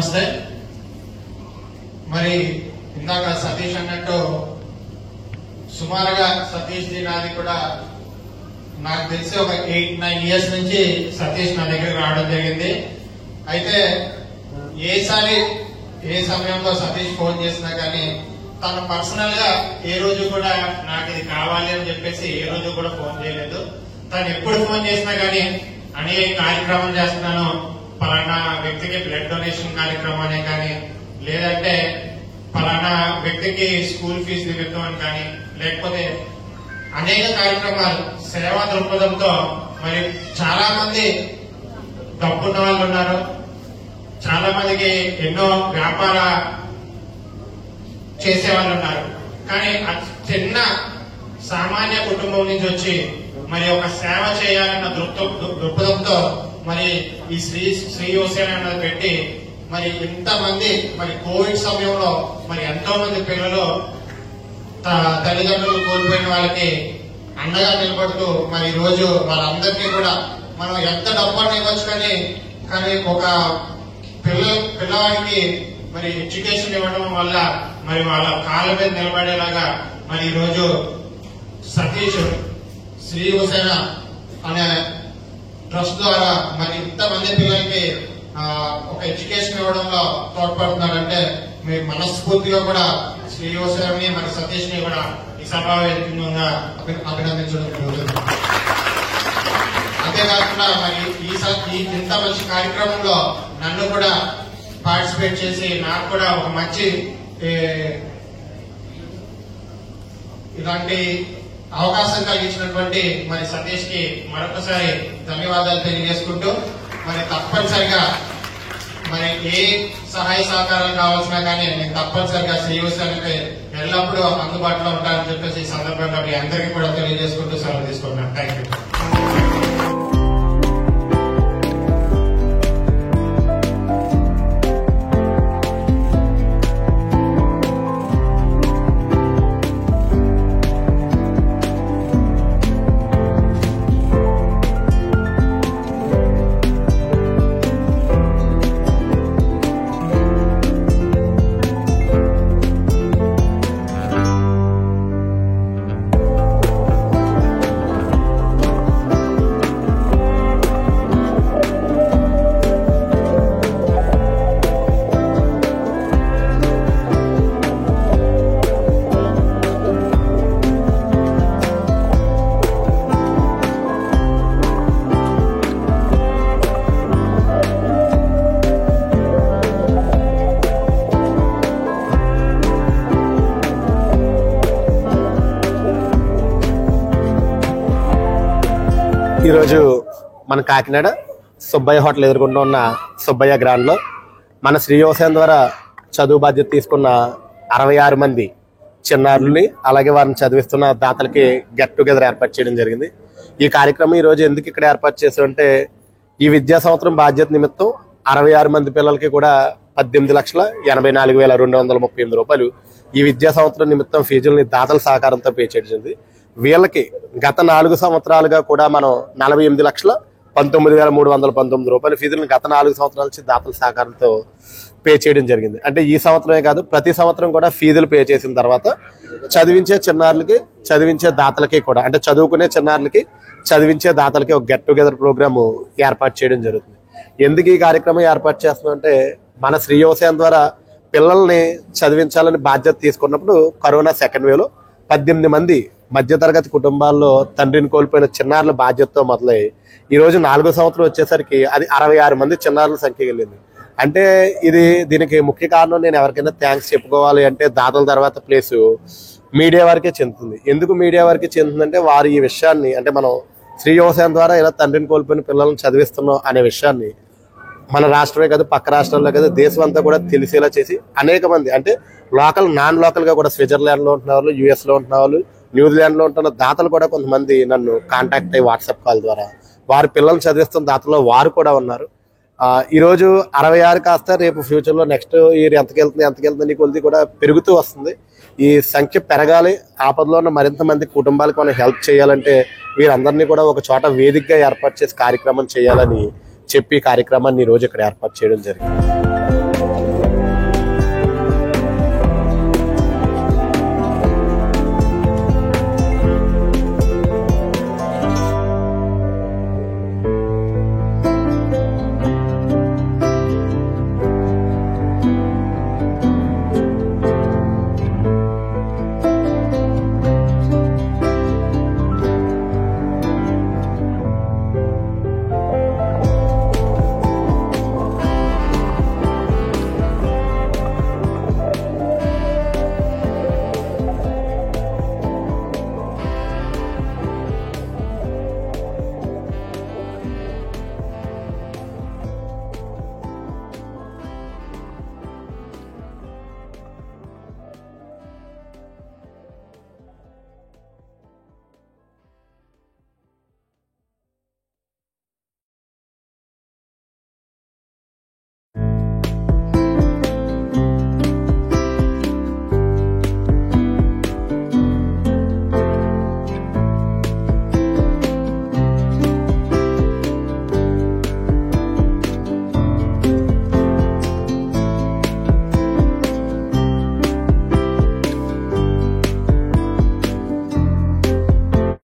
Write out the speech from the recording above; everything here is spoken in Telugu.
నమస్తే. మరి ఇందాక సతీష్ అన్నట్టు సుమారుగా సతీష్ జీ నాది కూడా నాకు తెలిసి ఒక 8-9 ఇయర్స్ నుంచి సతీష్ నా దగ్గరికి రావడం జరిగింది. అయితే ఏ సమయంలో సతీష్ ఫోన్ చేసినా కానీ తను పర్సనల్ గా ఏ రోజు కూడా నాకు ఇది కావాలి అని చెప్పేసి ఏ రోజు కూడా ఫోన్ చేయలేదు. తను ఎప్పుడు ఫోన్ చేసినా కానీ అనే కార్యక్రమం చేస్తున్నాను, పలానా వ్యక్తికి బ్లడ్ డొనేషన్ కార్యక్రమాన్ని కానీ, లేదంటే పలానా వ్యక్తికి స్కూల్ ఫీజు నిమిత్తం అని కానీ, లేకపోతే అనేక కార్యక్రమాలు సేవా దృక్పథంతో మరి చాలా మంది డబ్బున్న వాళ్ళు ఉన్నారు, చాలా మందికి ఎన్నో వ్యాపార చేసే వాళ్ళు ఉన్నారు. కానీ చిన్న సామాన్య కుటుంబం నుంచి వచ్చి మరి ఒక సేవ చేయాలన్న దృక్పథంతో మరి ఈ శ్రీ యోసేన అన్నది పెట్టి మరి ఇంతమంది మరి కోవిడ్ సమయంలో మరి ఎంతో మంది పిల్లలు తల్లిదండ్రులు కోల్పోయిన వాళ్ళకి అండగా నిలబడుతూ మరి ఈ రోజు వాళ్ళందరికీ కూడా మనం ఎంత డబ్బు ఇవ్వచ్చు కానీ ఒక పిల్లవాడికి మరి ఎడ్యుకేషన్ ఇవ్వడం వల్ల మరి వాళ్ళ కాళ్ళ మీద నిలబడేలాగా మరి ఈ రోజు సతీష్ శ్రీ యోసేన అనే ట్రస్ట్ ద్వారా మరి ఇంతమంది పిల్లలకి ఒక ఎడ్యుకేషన్ ఇవ్వడంలో తోడ్పడుతున్నారంటే మీ మనస్ఫూర్తిగా కూడా శ్రీ యోసేనని మరి సతీష్ ని కూడా ఈ సభా వేదికగా అభినందించడం జరుగుతుంది. అంతేకాకుండా మరి ఈ ఇంత మంచి కార్యక్రమంలో నన్ను కూడా పార్టిసిపేట్ చేసి నాకు కూడా ఒక మంచి ఇలాంటి అవకాశం కలిగించినటువంటి మరి సతీష్ కి మరొకసారి ధన్యవాదాలు తెలియజేసుకుంటూ మరి తప్పనిసరిగా మరి ఏ సహాయ సహకారాలు కావాల్సినా కానీ నేను తప్పనిసరిగా శ్రీ యోసేనకి ఎల్లప్పుడూ అందుబాటులో ఉంటానని చెప్పేసి ఈ సందర్భంగా మీ అందరికీ కూడా తెలియజేసుకుంటూ సెలవు తీసుకుంటున్నాను. Thank you. ఈరోజు మన కాకినాడ సుబ్బయ్య హోటల్ ఎదుర్కొంటూ ఉన్న సుబ్బయ్య గ్రాండ్లో మన శ్రీ యోసేన ద్వారా చదువు బాధ్యత తీసుకున్న 66 మంది చిన్నారుల్ని అలాగే వారిని చదివిస్తున్న దాతలకి గెట్ టుగెదర్ ఏర్పాటు చేయడం జరిగింది. ఈ కార్యక్రమం ఈరోజు ఎందుకు ఇక్కడ ఏర్పాటు చేసామంటే ఈ విద్యా సంవత్సరం బాధ్యత నిమిత్తం 66 మంది పిల్లలకి కూడా 18,84,238 రూపాయలు ఈ విద్యా సంవత్సరం నిమిత్తం ఫీజుల్ని దాతల సహకారంతో పే చేయడం. వీళ్ళకి గత 4 సంవత్సరాలుగా కూడా మనం 48,19,319 రూపాయల ఫీజులను గత 4 సంవత్సరాల నుంచి దాతల సహకారంతో పే చేయడం జరిగింది. అంటే ఈ సంవత్సరమే కాదు ప్రతి సంవత్సరం కూడా ఫీజులు పే చేసిన తర్వాత చదివించే చిన్నారులకి చదివించే దాతలకి కూడా అంటే చదువుకునే చిన్నారులకి చదివించే దాతలకి ఒక గెట్ టుగెదర్ ప్రోగ్రాము ఏర్పాటు చేయడం జరుగుతుంది. ఎందుకు ఈ కార్యక్రమం ఏర్పాటు చేస్తున్నామంటే మన శ్రీ యోసేన ద్వారా పిల్లల్ని చదివించాలని బాధ్యత తీసుకున్నప్పుడు కరోనా సెకండ్ వేవ్లో 18 మంది మధ్యతరగతి కుటుంబాల్లో తండ్రిని కోల్పోయిన చిన్నారుల బాధ్యతతో మొదలై ఈరోజు 4వ సంవత్సరం వచ్చేసరికి అది 66 మంది చిన్నారుల సంఖ్య వెళ్ళింది. అంటే దీనికి ముఖ్య కారణం నేను ఎవరికైనా థ్యాంక్స్ చెప్పుకోవాలి అంటే దాతల తర్వాత ప్లేసు మీడియా వారికే చెందుతుంది. ఎందుకు మీడియా వారికి చెందుతుందంటే వారు ఈ విషయాన్ని అంటే మనం శ్రీ యోసేన ద్వారా ఇలా తండ్రిని కోల్పోయిన పిల్లల్ని చదివిస్తున్నాం అనే విషయాన్ని మన రాష్ట్రమే కాదు పక్క రాష్ట్రాల్లో కాదు దేశం అంతా కూడా తెలిసేలా చేసి అనేక మంది అంటే లోకల్ నాన్ లోకల్ గా కూడా స్విట్జర్లాండ్ లో ఉంటున్న వాళ్ళు, యుఎస్ లో ఉంటున్న వాళ్ళు, న్యూజిలాండ్ లో ఉంటున్న దాతలు కూడా కొంతమంది నన్ను కాంటాక్ట్ అయ్యి వాట్సాప్ కాల్ ద్వారా వారి పిల్లల్ని చదివిస్తున్న దాతల్లో వారు కూడా ఉన్నారు. ఈ రోజు 66 కాస్త రేపు ఫ్యూచర్ లో నెక్స్ట్ ఇయర్ ఎంతకెళ్తుంది కొద్ది కూడా పెరుగుతూ వస్తుంది. ఈ సంఖ్య పెరగాలి, ఆపదలో ఉన్న మరింత మంది కుటుంబాలకు మనం హెల్ప్ చేయాలంటే వీరందరినీ కూడా ఒక చోట వేదికగా ఏర్పాటు చేసి కార్యక్రమం చేయాలని చెప్పి కార్యక్రమాన్ని ఈ రోజు ఇక్కడ ఏర్పాటు చేయడం జరిగింది.